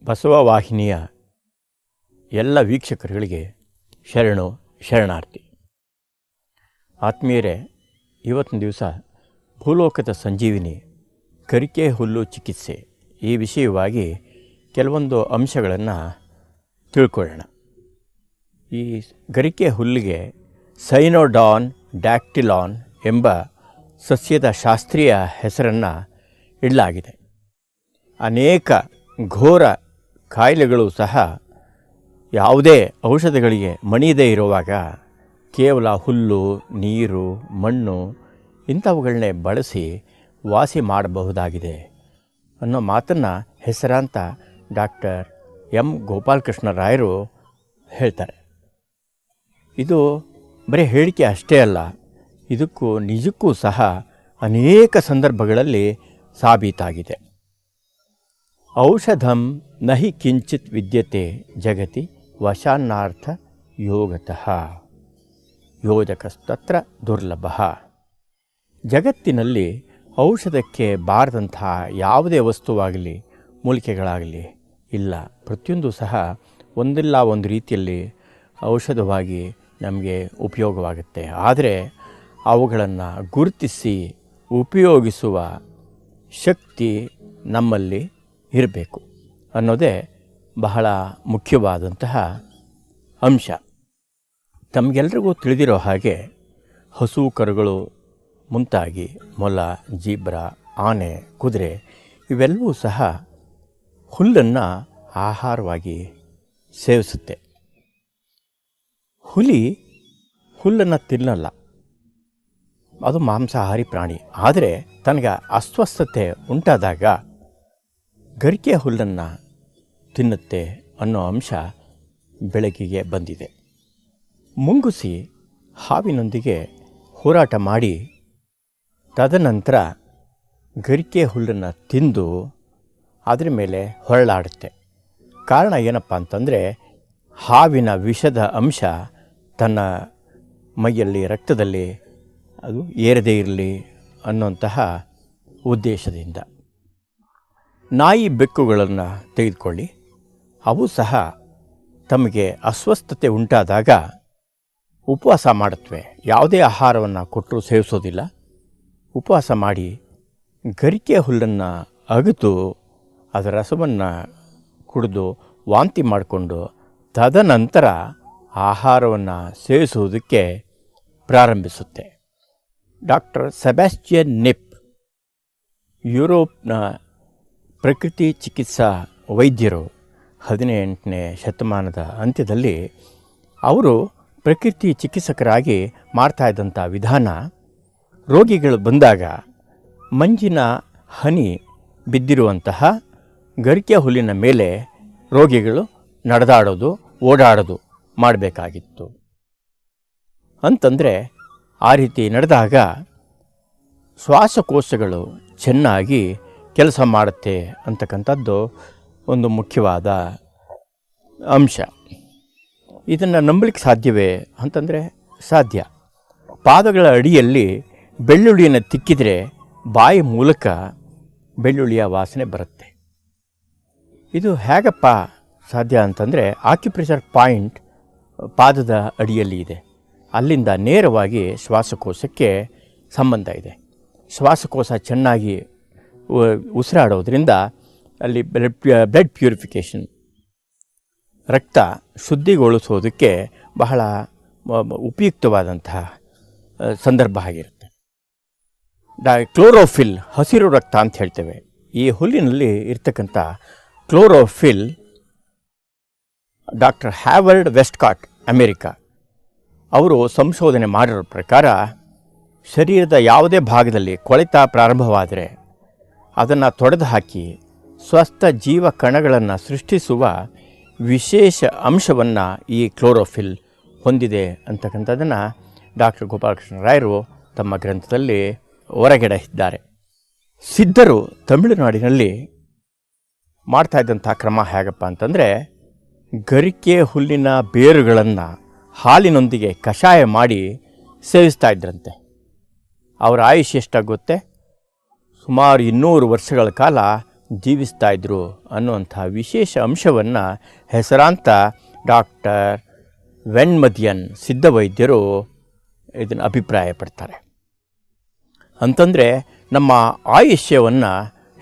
ಬಸವ ವಾಹಿನಿಯ ಎಲ್ಲ ವೀಕ್ಷಕರುಗಳಿಗೆ ಶರಣಾರ್ಥಿ. ಆತ್ಮೀಯರೇ, ಇವತ್ತಿನ ದಿವಸ ಭೂಲೋಕದ ಸಂಜೀವಿನಿ ಗರಿಕೆ ಹುಲ್ಲು ಚಿಕಿತ್ಸೆ ಈ ವಿಷಯವಾಗಿ ಕೆಲವೊಂದು ಅಂಶಗಳನ್ನು ತಿಳ್ಕೊಳ್ಳೋಣ. ಈ ಗರಿಕೆ ಹುಲ್ಲಿಗೆ ಸೈನೋಡಾನ್ ಡ್ಯಾಕ್ಟಿಲಾನ್ ಎಂಬ ಸಸ್ಯದ ಶಾಸ್ತ್ರೀಯ ಹೆಸರನ್ನು ಇಡಲಾಗಿದೆ. ಅನೇಕ ಘೋರ ಕಾಯಿಲೆಗಳು ಸಹ ಯಾವುದೇ ಔಷಧಗಳಿಗೆ ಮಣಿಯದೇ ಇರುವಾಗ ಕೇವಲ ಹುಲ್ಲು, ನೀರು, ಮಣ್ಣು ಇಂಥವುಗಳನ್ನೇ ಬಳಸಿ ವಾಸಿ ಮಾಡಬಹುದಾಗಿದೆ ಅನ್ನೋ ಮಾತನ್ನು ಹೆಸರಾಂತ ಡಾಕ್ಟರ್ ಎಂ ಗೋಪಾಲಕೃಷ್ಣ ರಾಯರು ಹೇಳ್ತಾರೆ. ಇದು ಬರೀ ಹೇಳಿಕೆ ಅಷ್ಟೇ ಅಲ್ಲ, ಇದಕ್ಕೂ ನಿಜಕ್ಕೂ ಸಹ ಅನೇಕ ಸಂದರ್ಭಗಳಲ್ಲಿ ಸಾಬೀತಾಗಿದೆ. ಔಷಧಂ ನಹಿ ಕಿಂಚಿತ್ ವಿದ್ಯತೆ ಜಗತಿ ವಶಾನ್ನಾರ್ಥ ಯೋಗತಃ ಯೋಜಕಸ್ತತ್ರ ದುರ್ಲಭ. ಜಗತ್ತಿನಲ್ಲಿ ಔಷಧಕ್ಕೆ ಬಾರದಂತಹ ಯಾವುದೇ ವಸ್ತುವಾಗಲಿ ಮೂಲಿಕೆಗಳಾಗಲಿ ಇಲ್ಲ. ಪ್ರತಿಯೊಂದು ಸಹ ಒಂದಿಲ್ಲ ಒಂದು ರೀತಿಯಲ್ಲಿ ಔಷಧವಾಗಿ ನಮಗೆ ಉಪಯೋಗವಾಗುತ್ತೆ. ಆದರೆ ಅವುಗಳನ್ನು ಗುರುತಿಸಿ ಉಪಯೋಗಿಸುವ ಶಕ್ತಿ ನಮ್ಮಲ್ಲಿ ಇರಬೇಕು ಅನ್ನೋದೇ ಬಹಳ ಮುಖ್ಯವಾದಂತಹ ಅಂಶ. ತಮಗೆಲ್ರಿಗೂ ತಿಳಿದಿರೋ ಹಾಗೆ ಹಸು, ಕರುಗಳು ಮುಂತಾಗಿ ಮೊಲ, ಜೀಬ್ರಾ, ಆನೆ, ಕುದುರೆ ಇವೆಲ್ಲವೂ ಸಹ ಹುಲ್ಲನ್ನು ಆಹಾರವಾಗಿ ಸೇವಿಸುತ್ತೆ. ಹುಲಿ ಹುಲ್ಲನ್ನು ತಿನ್ನಲ್ಲ, ಅದು ಮಾಂಸಾಹಾರಿ ಪ್ರಾಣಿ. ಆದರೆ ತನಗೆ ಅಸ್ವಸ್ಥತೆ ಉಂಟಾದಾಗ ಗರಿಕೆ ಹುಲ್ಲನ್ನು ತಿನ್ನುತ್ತೆ ಅನ್ನೋ ಅಂಶ ಬೆಳಕಿಗೆ ಬಂದಿದೆ. ಮುಂಗುಸಿ ಹಾವಿನೊಂದಿಗೆ ಹೋರಾಟ ಮಾಡಿ ತದನಂತರ ಗರಿಕೆ ಹುಲ್ಲನ್ನು ತಿಂದು ಅದರ ಮೇಲೆ ಹೊರಳಾಡುತ್ತೆ. ಕಾರಣ ಏನಪ್ಪ ಅಂತಂದರೆ, ಹಾವಿನ ವಿಷದ ಅಂಶ ತನ್ನ ಮೈಯಲ್ಲಿ, ರಕ್ತದಲ್ಲಿ ಅದು ಏರದೇ ಇರಲಿ ಅನ್ನೋಂತಹ ಉದ್ದೇಶದಿಂದ. ನಾಯಿ, ಬೆಕ್ಕುಗಳನ್ನು ತೆಗೆದುಕೊಳ್ಳಿ, ಅವು ಸಹ ತಮಗೆ ಅಸ್ವಸ್ಥತೆ ಉಂಟಾದಾಗ ಉಪವಾಸ ಮಾಡುತ್ತವೆ. ಯಾವುದೇ ಆಹಾರವನ್ನು ಕೊಟ್ಟರೂ ಸೇವಿಸೋದಿಲ್ಲ. ಉಪವಾಸ ಮಾಡಿ ಗರಿಕೆ ಹುಲ್ಲನ್ನು ಅಗೆದು ಅದರ ರಸವನ್ನು ಕುಡಿದು ವಾಂತಿ ಮಾಡಿಕೊಂಡು ತದನಂತರ ಆಹಾರವನ್ನು ಸೇವಿಸುವುದಕ್ಕೆ ಪ್ರಾರಂಭಿಸುತ್ತೆ. ಡಾಕ್ಟರ್ ಸೆಬಾಸ್ಟಿಯನ್ ನಿಪ್, ಯುರೋಪ್ನ ಪ್ರಕೃತಿ ಚಿಕಿತ್ಸಾ ವೈದ್ಯರು, 18ನೇ ಶತಮಾನದ ಅಂತ್ಯದಲ್ಲಿ ಅವರು ಪ್ರಕೃತಿ ಚಿಕಿತ್ಸಕರಾಗಿ ಮಾಡ್ತಾಯಿದ್ದಂಥ ವಿಧಾನ, ರೋಗಿಗಳು ಬಂದಾಗ ಮಂಜಿನ ಹನಿ ಬಿದ್ದಿರುವಂತಹ ಗರಿಕೆ ಹುಲ್ಲಿನ ಮೇಲೆ ರೋಗಿಗಳು ನಡೆದಾಡೋದು, ಓಡಾಡೋದು ಮಾಡಬೇಕಾಗಿತ್ತು. ಅಂತಂದರೆ ಆ ರೀತಿ ನಡೆದಾಗ ಶ್ವಾಸಕೋಶಗಳು ಚೆನ್ನಾಗಿ ಕೆಲಸ ಮಾಡುತ್ತೆ ಅಂತಕ್ಕಂಥದ್ದು ಒಂದು ಮುಖ್ಯವಾದ ಅಂಶ. ಇದನ್ನು ನಂಬಲಿಕ್ಕೆ ಸಾಧ್ಯವೇ ಅಂತಂದರೆ ಸಾಧ್ಯ. ಪಾದಗಳ ಅಡಿಯಲ್ಲಿ ಬೆಳ್ಳುಳ್ಳಿಯನ್ನು ತಿಕ್ಕಿದರೆ ಬಾಯಿ ಮೂಲಕ ಬೆಳ್ಳುಳ್ಳಿಯ ವಾಸನೆ ಬರುತ್ತೆ. ಇದು ಹೇಗಪ್ಪ ಸಾಧ್ಯ ಅಂತಂದರೆ, ಆಕ್ಯುಪ್ರೆಷರ್ ಪಾಯಿಂಟ್ ಪಾದದ ಅಡಿಯಲ್ಲಿ ಇದೆ. ಅಲ್ಲಿಂದ ನೇರವಾಗಿ ಶ್ವಾಸಕೋಶಕ್ಕೆ ಸಂಬಂಧ ಇದೆ. ಶ್ವಾಸಕೋಶ ಚೆನ್ನಾಗಿ ಉಸಿರಾಡೋದ್ರಿಂದ ಅಲ್ಲಿ ಬ್ಲಡ್ ಪ್ಯೂರಿಫಿಕೇಷನ್, ರಕ್ತ ಶುದ್ಧಿಗೊಳಿಸೋದಕ್ಕೆ ಬಹಳ ಉಪಯುಕ್ತವಾದಂತಹ ಸಂದರ್ಭ ಆಗಿರುತ್ತೆ. ಕ್ಲೋರೋಫಿಲ್, ಹಸಿರು ರಕ್ತ ಅಂತ ಹೇಳ್ತೇವೆ. ಈ ಹುಲ್ಲಿನಲ್ಲಿ ಇರ್ತಕ್ಕಂಥ ಕ್ಲೋರೋಫಿಲ್, ಡಾಕ್ಟರ್ ಹ್ಯಾವರ್ಡ್ ವೆಸ್ಟ್ಕಾಟ್, ಅಮೇರಿಕಾ, ಅವರು ಸಂಶೋಧನೆ ಮಾಡಿರೋ ಪ್ರಕಾರ ಶರೀರದ ಯಾವುದೇ ಭಾಗದಲ್ಲಿ ಕೊಳೆತ ಪ್ರಾರಂಭವಾದರೆ ಅದನ್ನು ತೊಡೆದು ಹಾಕಿ ಸ್ವಸ್ಥ ಜೀವ ಕಣಗಳನ್ನು ಸೃಷ್ಟಿಸುವ ವಿಶೇಷ ಅಂಶವನ್ನು ಈ ಕ್ಲೋರೋಫಿಲ್ ಹೊಂದಿದೆ ಅಂತಕ್ಕಂಥದ್ದನ್ನು ಡಾಕ್ಟರ್ ಗೋಪಾಲಕೃಷ್ಣ ರಾಯರು ತಮ್ಮ ಗ್ರಂಥದಲ್ಲಿ ಹೊರಗೆಡಹಿದ್ದಾರೆ. ಸಿದ್ಧರು ತಮಿಳುನಾಡಿನಲ್ಲಿ ಮಾಡ್ತಾಯಿದ್ದಂಥ ಕ್ರಮ ಹೇಗಪ್ಪ ಅಂತಂದರೆ, ಗರಿಕೆ ಹುಲ್ಲಿನ ಬೇರುಗಳನ್ನು ಹಾಲಿನೊಂದಿಗೆ ಕಷಾಯ ಮಾಡಿ ಸೇವಿಸ್ತಾ ಇದ್ರಂತೆ. ಅವರ ಆಯುಷ್ಯ ಎಷ್ಟಾಗುತ್ತೆ? ಸುಮಾರು 200 ವರ್ಷಗಳ ಕಾಲ ಜೀವಿಸ್ತಾ ಇದ್ರು ಅನ್ನುವಂಥ ವಿಶೇಷ ಅಂಶವನ್ನು ಹೆಸರಾಂತ ಡಾಕ್ಟರ್ ವೆನ್ಮದಿಯನ್ ಸಿದ್ಧವೈದ್ಯರು ಇದನ್ನು ಅಭಿಪ್ರಾಯಪಡ್ತಾರೆ. ಅಂತಂದರೆ ನಮ್ಮ ಆಯುಷ್ಯವನ್ನು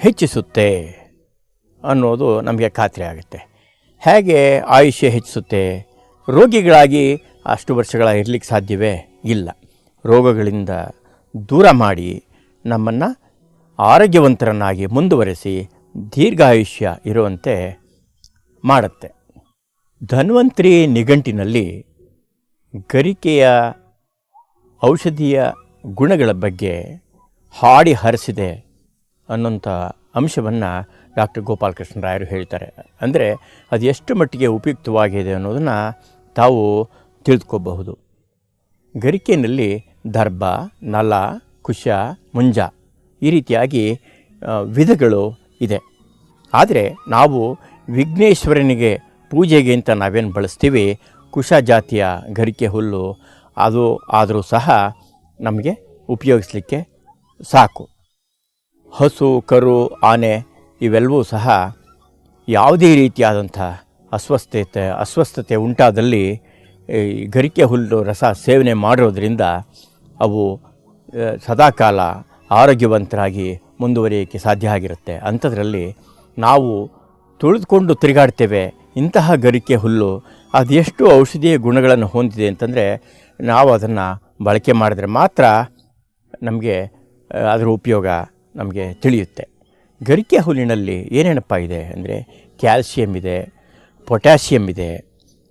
ಹೆಚ್ಚಿಸುತ್ತೆ ಅನ್ನೋದು ನಮಗೆ ಖಾತ್ರಿ ಆಗುತ್ತೆ. ಹೇಗೆ ಆಯುಷ್ಯ ಹೆಚ್ಚಿಸುತ್ತೆ? ರೋಗಿಗಳಾಗಿ ಅಷ್ಟು ವರ್ಷಗಳ ಇರಲಿಕ್ಕೆ ಸಾಧ್ಯವೇ ಇಲ್ಲ. ರೋಗಗಳಿಂದ ದೂರ ಮಾಡಿ ನಮ್ಮನ್ನು ಆರೋಗ್ಯವಂತರನ್ನಾಗಿ ಮುಂದುವರೆಸಿ ದೀರ್ಘಾಯುಷ್ಯ ಇರುವಂತೆ ಮಾಡುತ್ತೆ. ಧನ್ವಂತರಿ ನಿಘಂಟಿನಲ್ಲಿ ಗರಿಕೆಯ ಔಷಧೀಯ ಗುಣಗಳ ಬಗ್ಗೆ ಹಾಡಿ ಹರಿಸಿದೆ ಅನ್ನೋಂಥ ಅಂಶವನ್ನು ಡಾಕ್ಟರ್ ಗೋಪಾಲಕೃಷ್ಣ ರಾಯರು ಹೇಳ್ತಾರೆ. ಅಂದರೆ ಅದು ಎಷ್ಟು ಮಟ್ಟಿಗೆ ಉಪಯುಕ್ತವಾಗಿದೆ ಅನ್ನೋದನ್ನು ತಾವು ತಿಳಿದುಕೋಬಹುದು. ಗರಿಕೆಯಲ್ಲಿ ದರ್ಭ, ನಲ, ಕುಶ, ಮುಂಜ ಈ ರೀತಿಯಾಗಿ ವಿಧಗಳು ಇದೆ. ಆದರೆ ನಾವು ವಿಘ್ನೇಶ್ವರನಿಗೆ ಪೂಜೆಗೆ ಅಂತ ನಾವೇನು ಬಳಸ್ತೀವಿ ಕುಶ ಜಾತಿಯ ಗರಿಕೆ ಹುಲ್ಲು, ಅದು ಆದರೂ ಸಹ ನಮಗೆ ಉಪಯೋಗಿಸಲಿಕ್ಕೆ ಸಾಕು. ಹಸು, ಕರು, ಆನೆ ಇವೆಲ್ಲವೂ ಸಹ ಯಾವುದೇ ರೀತಿಯಾದಂಥ ಅಸ್ವಸ್ಥತೆ ಉಂಟಾದಲ್ಲಿ ಈ ಗರಿಕೆ ಹುಲ್ಲು ರಸ ಸೇವನೆ ಮಾಡೋದರಿಂದ ಅವು ಸದಾಕಾಲ ಆರೋಗ್ಯವಂತರಾಗಿ ಮುಂದುವರಿಯೋಕ್ಕೆ ಸಾಧ್ಯ ಆಗಿರುತ್ತೆ. ಅಂಥದ್ರಲ್ಲಿ ನಾವು ತುಳಿದುಕೊಂಡು ತಿರುಗಾಡ್ತೇವೆ. ಇಂತಹ ಗರಿಕೆ ಹುಲ್ಲು ಅದೆಷ್ಟು ಔಷಧೀಯ ಗುಣಗಳನ್ನು ಹೊಂದಿದೆ ಅಂತಂದರೆ ನಾವು ಅದನ್ನು ಬಳಕೆ ಮಾಡಿದ್ರೆ ಮಾತ್ರ ನಮಗೆ ಅದರ ಉಪಯೋಗ ನಮಗೆ ತಿಳಿಯುತ್ತೆ. ಗರಿಕೆ ಹುಲ್ಲಿನಲ್ಲಿ ಏನೇನಪ್ಪ ಇದೆ ಅಂದರೆ ಕ್ಯಾಲ್ಸಿಯಂ ಇದೆ, ಪೊಟ್ಯಾಷಿಯಮ್ ಇದೆ,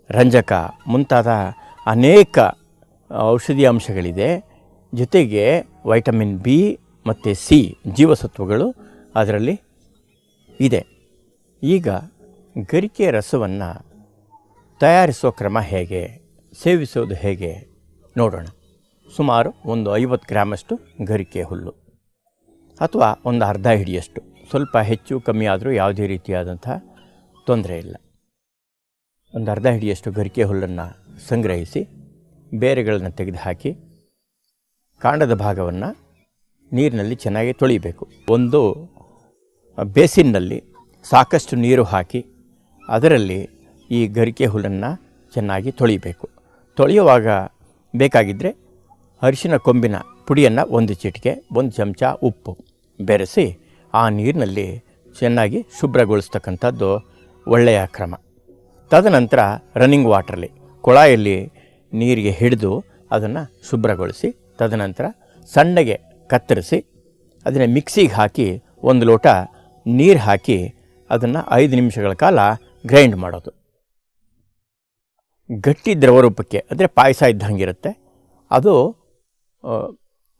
ರಂಜಕ ಮುಂತಾದ ಅನೇಕ ಔಷಧೀಯ ಅಂಶಗಳಿದೆ. ಜೊತೆಗೆ ವೈಟಮಿನ್ ಬಿ ಮತ್ತು ಸಿ ಜೀವಸತ್ವಗಳು ಅದರಲ್ಲಿ ಇದೆ. ಈಗ ಗರಿಕೆ ರಸವನ್ನು ತಯಾರಿಸೋ ಕ್ರಮ ಹೇಗೆ, ಸೇವಿಸೋದು ಹೇಗೆ ನೋಡೋಣ. ಸುಮಾರು ಒಂದು 50 ಗ್ರಾಮಷ್ಟು ಗರಿಕೆ ಹುಲ್ಲು ಅಥವಾ ಒಂದು ಅರ್ಧ ಹಿಡಿಯಷ್ಟು, ಸ್ವಲ್ಪ ಹೆಚ್ಚು ಕಮ್ಮಿ ಆದರೂ ಯಾವುದೇ ರೀತಿಯಾದಂಥ ತೊಂದರೆ ಇಲ್ಲ. ಒಂದು ಅರ್ಧ ಹಿಡಿಯಷ್ಟು ಗರಿಕೆ ಹುಲ್ಲನ್ನು ಸಂಗ್ರಹಿಸಿ ಬೇರೆಗಳನ್ನು ತೆಗೆದುಹಾಕಿ ಕಾಂಡದ ಭಾಗವನ್ನು ನೀರಿನಲ್ಲಿ ಚೆನ್ನಾಗಿ ತೊಳಿಬೇಕು. ಒಂದು ಬೇಸಿನ್ನಲ್ಲಿ ಸಾಕಷ್ಟು ನೀರು ಹಾಕಿ ಅದರಲ್ಲಿ ಈ ಗರಿಕೆ ಹುಲ್ಲನ್ನು ಚೆನ್ನಾಗಿ ತೊಳಿಬೇಕು. ತೊಳೆಯುವಾಗ ಬೇಕಾಗಿದ್ದರೆ ಅರಿಶಿನ ಕೊಂಬಿನ ಪುಡಿಯನ್ನು 1 ಚಿಟಿಕೆ, 1 ಚಮಚ ಉಪ್ಪು ಬೆರೆಸಿ ಆ ನೀರಿನಲ್ಲಿ ಚೆನ್ನಾಗಿ ಶುಭ್ರಗೊಳಿಸ್ತಕ್ಕಂಥದ್ದು ಒಳ್ಳೆಯ ಕ್ರಮ. ತದನಂತರ ರನ್ನಿಂಗ್ ವಾಟ್ರಲ್ಲಿ ಕೊಳಾಯಲ್ಲಿ ನೀರಿಗೆ ಹಿಡಿದು ಅದನ್ನು ಶುಭ್ರಗೊಳಿಸಿ ತದನಂತರ ಸಣ್ಣಗೆ ಕತ್ತರಿಸಿ ಅದನ್ನು ಮಿಕ್ಸಿಗೆ ಹಾಕಿ 1 ಲೋಟ ನೀರು ಹಾಕಿ ಅದನ್ನು 5 ನಿಮಿಷಗಳ ಕಾಲ ಗ್ರೈಂಡ್ ಮಾಡೋದು. ಗಟ್ಟಿ ದ್ರವರೂಪಕ್ಕೆ ಅಂದರೆ ಪಾಯಸ ಇದ್ದಂಗಿರುತ್ತೆ. ಅದು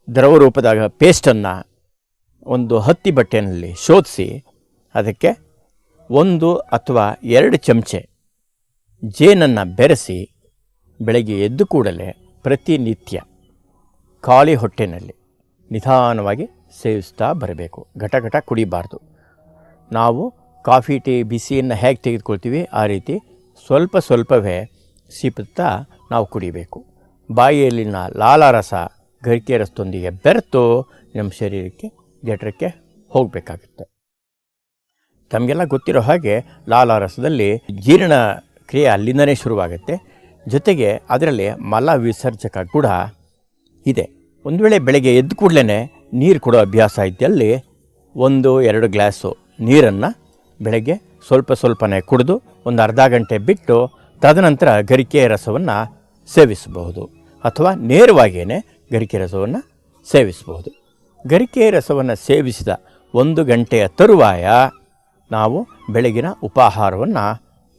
ದ್ರವರೂಪದ ಪೇಸ್ಟನ್ನು ಒಂದು ಹತ್ತಿ ಬಟ್ಟೆಯಲ್ಲಿ ಶೋಧಿಸಿ ಅದಕ್ಕೆ 1 ಅಥವಾ 2 ಚಮಚೆ ಜೇನನ್ನು ಬೆರೆಸಿ ಬೆಳಗ್ಗೆ ಎದ್ದು ಕೂಡಲೇ ಪ್ರತಿನಿತ್ಯ ಖಾಲಿ ಹೊಟ್ಟೆನಲ್ಲಿ ನಿಧಾನವಾಗಿ ಸೇವಿಸ್ತಾ ಬರಬೇಕು. ಘಟ ಕುಡಿಬಾರ್ದು. ನಾವು ಕಾಫಿ, ಟೀ, ಬಿಸಿಯನ್ನು ಹೇಗೆ ತೆಗೆದುಕೊಳ್ತೀವಿ ಆ ರೀತಿ ಸ್ವಲ್ಪವೇ ಸಿಪ್ಪುತ್ತಾ ನಾವು ಕುಡಿಬೇಕು. ಬಾಯಿಯಲ್ಲಿನ ಲಾಲಾರಸ ಗರಿಕೆ ರಸದೊಂದಿಗೆ ಬೆರೆತು ನಮ್ಮ ಶರೀರಕ್ಕೆ ಜಠರಕ್ಕೆ ಹೋಗಬೇಕಾಗುತ್ತೆ. ತಮಗೆಲ್ಲ ಗೊತ್ತಿರೋ ಹಾಗೆ ಲಾಲಾರಸದಲ್ಲಿ ಜೀರ್ಣ ಕ್ರಿಯೆ ಅಲ್ಲಿಂದನೇ ಶುರುವಾಗುತ್ತೆ. ಜೊತೆಗೆ ಅದರಲ್ಲಿ ಮಲ ವಿಸರ್ಜಕ ಕೂಡ ಇದೆ. ಒಂದು ವೇಳೆ ಬೆಳಗ್ಗೆ ಎದ್ದು ಕೂಡಲೇ ನೀರು ಕೊಡೋ ಅಭ್ಯಾಸ ಇದ್ದಲ್ಲಿ 1-2 ಗ್ಲಾಸು ನೀರನ್ನು ಬೆಳಗ್ಗೆ ಸ್ವಲ್ಪನೇ ಕುಡಿದು ಒಂದು ಅರ್ಧ ಗಂಟೆ ಬಿಟ್ಟು ತದನಂತರ ಗರಿಕೆ ರಸವನ್ನು ಸೇವಿಸಬಹುದು ಅಥವಾ ನೇರವಾಗಿಯೇ ಗರಿಕೆ ರಸವನ್ನು ಸೇವಿಸಬಹುದು. ಗರಿಕೆ ರಸವನ್ನು ಸೇವಿಸಿದ 1 ಗಂಟೆಯ ತರುವಾಯ ನಾವು ಬೆಳಗಿನ ಉಪಾಹಾರವನ್ನು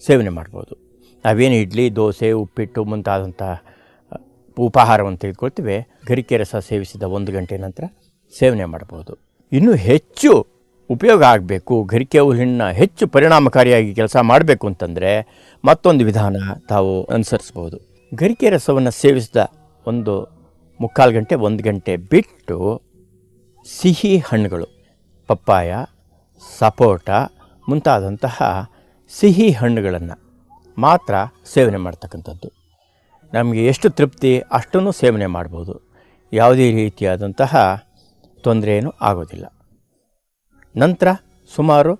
ಸೇವನೆ ಮಾಡ್ಬೋದು. ನಾವೇನು ಇಡ್ಲಿ, ದೋಸೆ, ಉಪ್ಪಿಟ್ಟು ಮುಂತಾದಂಥ ಉಪಾಹಾರವನ್ನು ತೆಗೆದುಕೊಳ್ತೀವಿ, ಗರಿಕೆ ರಸ ಸೇವಿಸಿದ 1 ಗಂಟೆ ನಂತರ ಸೇವನೆ ಮಾಡ್ಬೋದು. ಇನ್ನೂ ಹೆಚ್ಚು ಉಪಯೋಗ ಆಗಬೇಕು, ಗರಿಕೆ ಹುಲ್ಲಿನ ಹೆಚ್ಚು ಪರಿಣಾಮಕಾರಿಯಾಗಿ ಕೆಲಸ ಮಾಡಬೇಕು ಅಂತಂದರೆ ಮತ್ತೊಂದು ವಿಧಾನ ತಾವು ಅನುಸರಿಸ್ಬೋದು. ಗರಿಕೆ ರಸವನ್ನು ಸೇವಿಸಿದ 1-3/4 ಗಂಟೆ 1 ಗಂಟೆ ಬಿಟ್ಟು ಸಿಹಿ ಹಣ್ಣುಗಳು, ಪಪ್ಪಾಯ, ಸಪೋಟ ಮುಂತಾದಂತಹ ಸಿಹಿ ಹಣ್ಣುಗಳನ್ನು ಮಾತ್ರ ಸೇವನೆ ಮಾಡ್ತಕ್ಕಂಥದ್ದು. ನಮಗೆ ಎಷ್ಟು ತೃಪ್ತಿ ಅಷ್ಟನ್ನು ಸೇವನೆ ಮಾಡ್ಬೋದು. ಯಾವುದೇ ರೀತಿಯಾದಂತಹ ತೊಂದರೆ ಏನೂ ಆಗೋದಿಲ್ಲ. ನಂತರ ಸುಮಾರು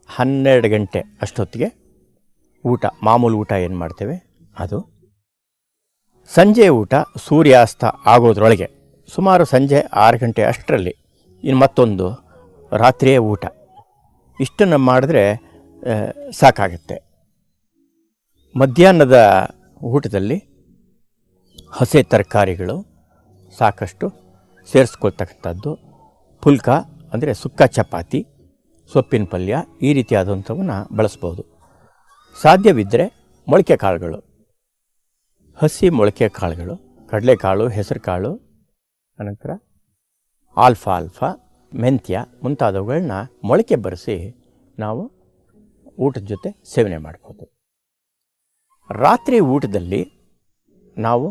12 ಗಂಟೆ ಅಷ್ಟೊತ್ತಿಗೆ ಊಟ, ಮಾಮೂಲು ಊಟ ಏನು ಮಾಡ್ತೇವೆ ಅದು. ಸಂಜೆ ಊಟ ಸೂರ್ಯಾಸ್ತ ಆಗೋದ್ರೊಳಗೆ ಸುಮಾರು ಸಂಜೆ 6 ಗಂಟೆ ಅಷ್ಟರಲ್ಲಿ ಇನ್ನು ಮತ್ತೊಂದು ರಾತ್ರಿಯೇ ಊಟ. ಇಷ್ಟನ್ನು ಮಾಡಿದ್ರೆ ಸಾಕಾಗುತ್ತೆ. ಮಧ್ಯಾಹ್ನದ ಊಟದಲ್ಲಿ ಹಸೆ ತರಕಾರಿಗಳು ಸಾಕಷ್ಟು ಸೇರಿಸ್ಕೊಳ್ತಕ್ಕಂಥದ್ದು, ಪುಲ್ಕ ಅಂದರೆ ಸುಕ್ಕ ಚಪಾತಿ, ಸೊಪ್ಪಿನ ಪಲ್ಯ, ಈ ರೀತಿಯಾದಂಥವನ್ನು ಬಳಸ್ಬೋದು. ಸಾಧ್ಯವಿದ್ದರೆ ಮೊಳಕೆ ಕಾಳುಗಳು, ಹಸಿ ಮೊಳಕೆ ಕಾಳುಗಳು, ಕಡಲೆಕಾಳು, ಹೆಸರು ಕಾಳು, ಅನಂತರ ಆಲ್ಫಾ, ಮೆಂತ್ಯ ಮುಂತಾದವುಗಳನ್ನ ಮೊಳಕೆ ಬರೆಸಿ ನಾವು ಊಟದ ಜೊತೆ ಸೇವನೆ ಮಾಡ್ಬೋದು. ರಾತ್ರಿ ಊಟದಲ್ಲಿ ನಾವು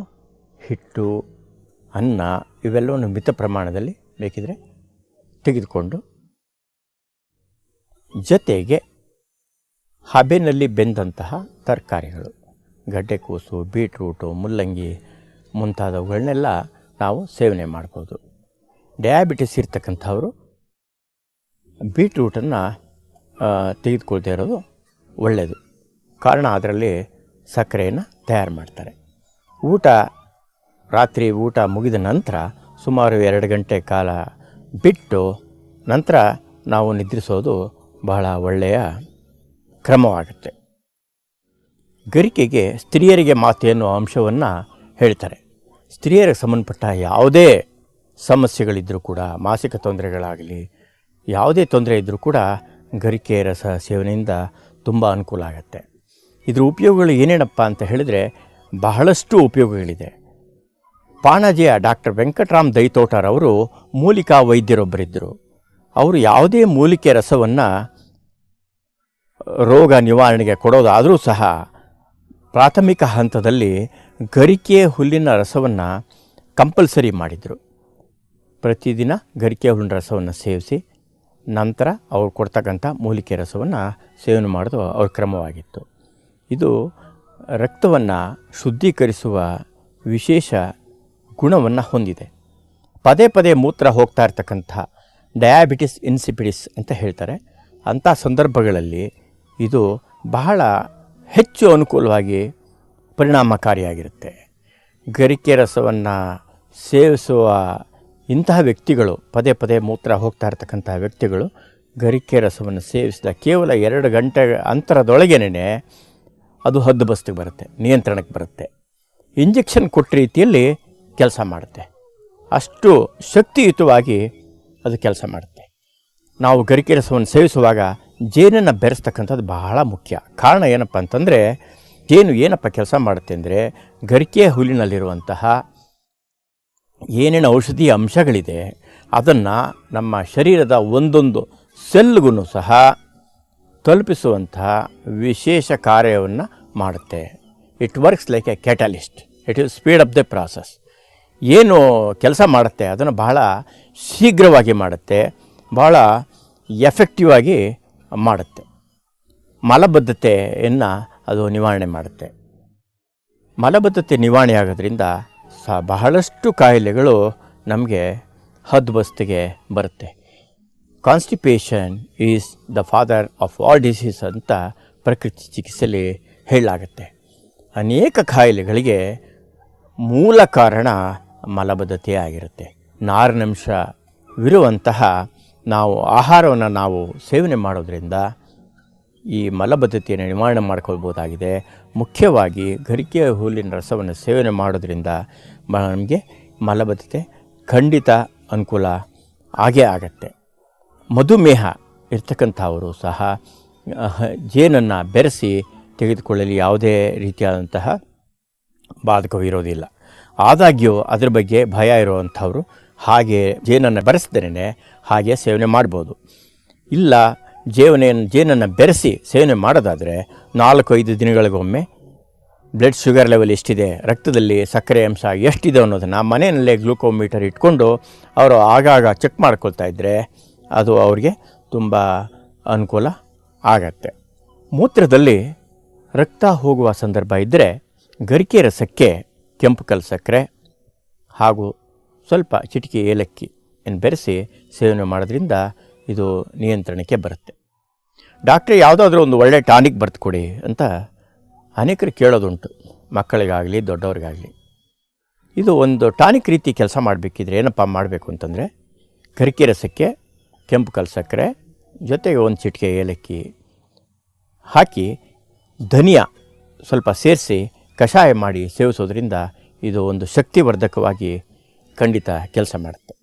ಹಿಟ್ಟು, ಅನ್ನ ಇವೆಲ್ಲವನ್ನು ಮಿತ ಪ್ರಮಾಣದಲ್ಲಿ ಬೇಕಿದ್ರೆ ತೆಗೆದುಕೊಂಡು ಜೊತೆಗೆ ಹಬೆನಲ್ಲಿ ಬೆಂದಂತಹ ತರಕಾರಿಗಳು, ಗಡ್ಡೆಕೋಸು, ಬೀಟ್ರೂಟು, ಮುಲ್ಲಂಗಿ ಮುಂತಾದವುಗಳನ್ನೆಲ್ಲ ನಾವು ಸೇವನೆ ಮಾಡ್ಬೋದು. ಡಯಾಬಿಟಿಸ್ ಇರ್ತಕ್ಕಂಥವರು ಬೀಟ್ರೂಟನ್ನು ತೆಗೆದುಕೊಳ್ತಾ ಇರೋದು ಒಳ್ಳೆಯದು. ಕಾರಣ ಅದರಲ್ಲಿ ಸಕ್ಕರೆಯನ್ನು ತಯಾರು ಮಾಡ್ತಾರೆ. ರಾತ್ರಿ ಊಟ ಮುಗಿದ ನಂತರ ಸುಮಾರು 2 ಗಂಟೆ ಕಾಲ ಬಿಟ್ಟು ನಂತರ ನಾವು ನಿದ್ರಿಸೋದು ಬಹಳ ಒಳ್ಳೆಯ ಕ್ರಮವಾಗುತ್ತೆ. ಗರಿಕೆಗೆ ಸ್ತ್ರೀಯರಿಗೆ ಮಾತು ಎನ್ನುವ ಅಂಶವನ್ನು ಹೇಳ್ತಾರೆ. ಸ್ತ್ರೀಯರಿಗೆ ಸಂಬಂಧಪಟ್ಟ ಯಾವುದೇ ಸಮಸ್ಯೆಗಳಿದ್ದರೂ ಕೂಡ, ಮಾಸಿಕ ತೊಂದರೆಗಳಾಗಲಿ ಯಾವುದೇ ತೊಂದರೆ ಇದ್ದರೂ ಕೂಡ ಗರಿಕೆ ರಸ ಸೇವನೆಯಿಂದ ತುಂಬ ಅನುಕೂಲ ಆಗುತ್ತೆ. ಇದರ ಉಪಯೋಗಗಳು ಏನೇನಪ್ಪ ಅಂತ ಹೇಳಿದರೆ ಬಹಳಷ್ಟು ಉಪಯೋಗಗಳಿದೆ. ಪಾಣಾಜಿಯ ಡಾಕ್ಟರ್ ವೆಂಕಟರಾಮ್ ದೈತೋಟರವರು ಮೂಲಿಕಾ ವೈದ್ಯರೊಬ್ಬರಿದ್ದರು. ಅವರು ಯಾವುದೇ ಮೂಲಿಕೆ ರಸವನ್ನು ರೋಗ ನಿವಾರಣೆಗೆ ಕೊಡೋದಾದರೂ ಸಹ ಪ್ರಾಥಮಿಕ ಹಂತದಲ್ಲಿ ಗರಿಕೆ ಹುಲ್ಲಿನ ರಸವನ್ನು ಕಂಪಲ್ಸರಿ ಮಾಡಿದರು. ಪ್ರತಿದಿನ ಗರಿಕೆ ಹುಲ್ಲಿನ ರಸವನ್ನು ಸೇವಿಸಿ ನಂತರ ಅವ್ರು ಕೊಡ್ತಕ್ಕಂಥ ಮೂಲಿಕೆ ರಸವನ್ನು ಸೇವನೆ ಮಾಡೋದು ಅವ್ರ ಕ್ರಮವಾಗಿತ್ತು. ಇದು ರಕ್ತವನ್ನು ಶುದ್ಧೀಕರಿಸುವ ವಿಶೇಷ ಗುಣವನ್ನು ಹೊಂದಿದೆ. ಪದೇ ಪದೇ ಮೂತ್ರ ಹೋಗ್ತಾ ಇರ್ತಕ್ಕಂಥ ಡಯಾಬಿಟಿಸ್ ಇನ್ಸಿಪಿಡಿಸ್ ಅಂತ ಹೇಳ್ತಾರೆ. ಅಂಥ ಸಂದರ್ಭಗಳಲ್ಲಿ ಇದು ಬಹಳ ಹೆಚ್ಚು ಅನುಕೂಲವಾಗಿ ಪರಿಣಾಮಕಾರಿಯಾಗಿರುತ್ತೆ. ಗರಿಕೆ ರಸವನ್ನು ಸೇವಿಸುವ ಇಂತಹ ವ್ಯಕ್ತಿಗಳು, ಪದೇ ಪದೇ ಮೂತ್ರ ಹೋಗ್ತಾ ಇರ್ತಕ್ಕಂಥ ವ್ಯಕ್ತಿಗಳು ಗರಿಕೆ ರಸವನ್ನು ಸೇವಿಸಿದ ಕೇವಲ 2 ಗಂಟೆ ಅಂತರದೊಳಗೇನೆ ಅದು ಹದ್ದುಬಸ್ತಿಗೆ ಬರುತ್ತೆ, ನಿಯಂತ್ರಣಕ್ಕೆ ಬರುತ್ತೆ. ಇಂಜೆಕ್ಷನ್ ಕೊಟ್ಟ ರೀತಿಯಲ್ಲಿ ಕೆಲಸ ಮಾಡುತ್ತೆ. ಅಷ್ಟು ಶಕ್ತಿಯುತವಾಗಿ ಅದು ಕೆಲಸ ಮಾಡುತ್ತೆ. ನಾವು ಗರಿಕೆ ರಸವನ್ನು ಸೇವಿಸುವಾಗ ಜೇನನ್ನು ಬೆರೆಸ್ತಕ್ಕಂಥದ್ದು ಬಹಳ ಮುಖ್ಯ. ಕಾರಣ ಏನಪ್ಪ ಅಂತಂದರೆ, ಜೇನು ಏನಪ್ಪ ಕೆಲಸ ಮಾಡುತ್ತೆ ಅಂದರೆ, ಗರಿಕೆ ಹುಲ್ಲಿನಲ್ಲಿರುವಂತಹ ಏನೇನು ಔಷಧೀಯ ಅಂಶಗಳಿದೆ ಅದನ್ನು ನಮ್ಮ ಶರೀರದ ಒಂದೊಂದು ಸೆಲ್ಗೂ ಸಹ ತಲುಪಿಸುವಂತಹ ವಿಶೇಷ ಕಾರ್ಯವನ್ನು ಮಾಡುತ್ತೆ. It works like A catalyst. It will speed up the process. ಏನು ಕೆಲಸ ಮಾಡುತ್ತೆ ಅದನ್ನು ಬಹಳ ಶೀಘ್ರವಾಗಿ ಮಾಡುತ್ತೆ, ಬಹಳ ಎಫೆಕ್ಟಿವ್ ಆಗಿ ಮಾಡುತ್ತೆ. ಮಲಬದ್ಧತೆಯನ್ನು ಅದು ನಿವಾರಣೆ ಮಾಡುತ್ತೆ. ಮಲಬದ್ಧತೆ ನಿವಾರಣೆ ಆಗೋದ್ರಿಂದ ಬಹಳಷ್ಟು ಕಾಯಿಲೆಗಳು ನಮಗೆ ಹದ್ದುಬಸ್ತಿಗೆ ಬರುತ್ತೆ. Constipation is the father of all disease ಅಂತ ಪ್ರಕೃತಿ ಚಿಕಿತ್ಸೆಯಲ್ಲಿ ಹೇಳಲಾಗುತ್ತೆ. ಅನೇಕ ಕಾಯಿಲೆಗಳಿಗೆ ಮೂಲ ಕಾರಣ ಮಲಬದ್ಧತೆ ಆಗಿರುತ್ತೆ. ನಾರಿನಂಶವಿರುವಂತಹ ಆಹಾರವನ್ನು ನಾವು ಸೇವನೆ ಮಾಡೋದ್ರಿಂದ ಈ ಮಲಬದ್ಧತೆಯನ್ನು ನಿವಾರಣೆ ಮಾಡ್ಕೊಳ್ಬೋದಾಗಿದೆ. ಮುಖ್ಯವಾಗಿ ಗರಿಕೆ ಹುಲ್ಲಿನ ರಸವನ್ನು ಸೇವನೆ ಮಾಡೋದ್ರಿಂದ ನಮಗೆ ಮಲಬದ್ಧತೆ ಖಂಡಿತ ಅನುಕೂಲ ಆಗೇ ಆಗತ್ತೆ. ಮಧುಮೇಹ ಇರ್ತಕ್ಕಂಥವರು ಸಹ ಜೇನನ್ನು ಬೆರೆಸಿ ತೆಗೆದುಕೊಳ್ಳಲು ಯಾವುದೇ ರೀತಿಯಾದಂತಹ ಬಾಧಕವಿರೋದಿಲ್ಲ. ಆದಾಗ್ಯೂ ಅದರ ಬಗ್ಗೆ ಭಯ ಇರುವಂಥವರು ಹಾಗೆ ಜೇನನ್ನು ಬೆರೆಸಿದ್ರೇ ಹಾಗೆ ಸೇವನೆ ಮಾಡ್ಬೋದು. ಇಲ್ಲ ಜೇನನ್ನು ಬೆರೆಸಿ ಸೇವನೆ ಮಾಡೋದಾದರೆ 4-5 ದಿನಗಳಿಗೊಮ್ಮೆ ಬ್ಲಡ್ ಶುಗರ್ ಲೆವೆಲ್ ಎಷ್ಟಿದೆ, ರಕ್ತದಲ್ಲಿ ಸಕ್ಕರೆ ಅಂಶ ಎಷ್ಟಿದೆ ಅನ್ನೋದನ್ನು ಮನೆಯಲ್ಲೇ ಗ್ಲೂಕೋಮೀಟರ್ ಇಟ್ಕೊಂಡು ಅವರು ಆಗಾಗ ಚೆಕ್ ಮಾಡ್ಕೊಳ್ತಾ ಇದ್ದರೆ ಅದು ಅವ್ರಿಗೆ ತುಂಬ ಅನುಕೂಲ ಆಗತ್ತೆ. ಮೂತ್ರದಲ್ಲಿ ರಕ್ತ ಹೋಗುವ ಸಂದರ್ಭ ಇದ್ದರೆ ಗರಿಕೆ ರಸಕ್ಕೆ ಕೆಂಪು ಕಲ್ಲು ಸಕ್ಕರೆ ಹಾಗೂ ಸ್ವಲ್ಪ ಚಿಟಿಕೆ ಏಲಕ್ಕಿ ಬೆರೆಸಿ ಸೇವನೆ ಮಾಡೋದ್ರಿಂದ ಇದು ನಿಯಂತ್ರಣಕ್ಕೆ ಬರುತ್ತೆ. ಡಾಕ್ಟ್ರೇ ಯಾವುದಾದ್ರೂ ಒಂದು ಒಳ್ಳೆ ಟಾನಿಕ್ ಬರೆದು ಕೊಡಿ ಅಂತ ಅನೇಕರು ಕೇಳೋದುಂಟು, ಮಕ್ಕಳಿಗಾಗಲಿ ದೊಡ್ಡವ್ರಿಗಾಗಲಿ. ಇದು ಒಂದು ಟಾನಿಕ್ ರೀತಿ ಕೆಲಸ ಮಾಡಬೇಕಿದ್ರೆ ಏನಪ್ಪ ಮಾಡಬೇಕು ಅಂತಂದರೆ, ಗರಿಕೆ ರಸಕ್ಕೆ ಕೆಂಪು ಕಲ್ಲು ಸಕ್ಕರೆ ಜೊತೆಗೆ ಒಂದು ಚಿಟಿಕೆ ಏಲಕ್ಕಿ ಹಾಕಿ ಧನಿಯಾ ಸ್ವಲ್ಪ ಸೇರಿಸಿ ಕಷಾಯ ಮಾಡಿ ಸೇವಿಸೋದ್ರಿಂದ ಇದು ಒಂದು ಶಕ್ತಿವರ್ಧಕವಾಗಿ ಖಂಡಿತ ಕೆಲಸ ಮಾಡುತ್ತೆ.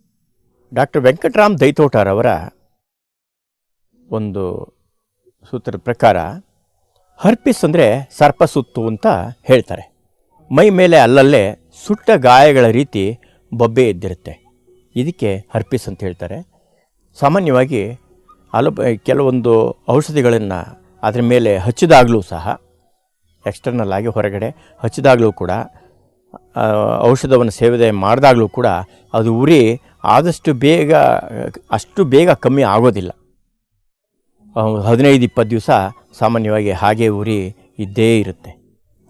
ಡಾಕ್ಟರ್ ವೆಂಕಟರಾಮ್ ದೈತೋಟರವರ ಒಂದು ಸೂತ್ರದ ಪ್ರಕಾರ ಹರ್ಪಿಸ್ ಅಂದರೆ ಸರ್ಪಸುತ್ತು ಅಂತ ಹೇಳ್ತಾರೆ. ಮೈ ಮೇಲೆ ಅಲ್ಲಲ್ಲೇ ಸುಟ್ಟ ಗಾಯಗಳ ರೀತಿ ಬೊಬ್ಬೆ ಎದ್ದಿರುತ್ತೆ, ಇದಕ್ಕೆ ಹರ್ಪಿಸ್ ಅಂತ ಹೇಳ್ತಾರೆ. ಸಾಮಾನ್ಯವಾಗಿ ಕೆಲವೊಂದು ಔಷಧಿಗಳನ್ನು ಅದರ ಮೇಲೆ ಹಚ್ಚಿದಾಗಲೂ ಸಹ, ಎಕ್ಸ್ಟರ್ನಲ್ ಆಗಿ ಹೊರಗಡೆ ಹಚ್ಚಿದಾಗಲೂ ಕೂಡ, ಔಷಧವನ್ನು ಸೇವನೆ ಮಾಡಿದಾಗಲೂ ಕೂಡ ಅದು ಉರಿ ಅಷ್ಟು ಬೇಗ ಕಮ್ಮಿ ಆಗೋದಿಲ್ಲ. 15-20 ದಿವಸ ಸಾಮಾನ್ಯವಾಗಿ ಹಾಗೆ ಉರಿ ಇದ್ದೇ ಇರುತ್ತೆ.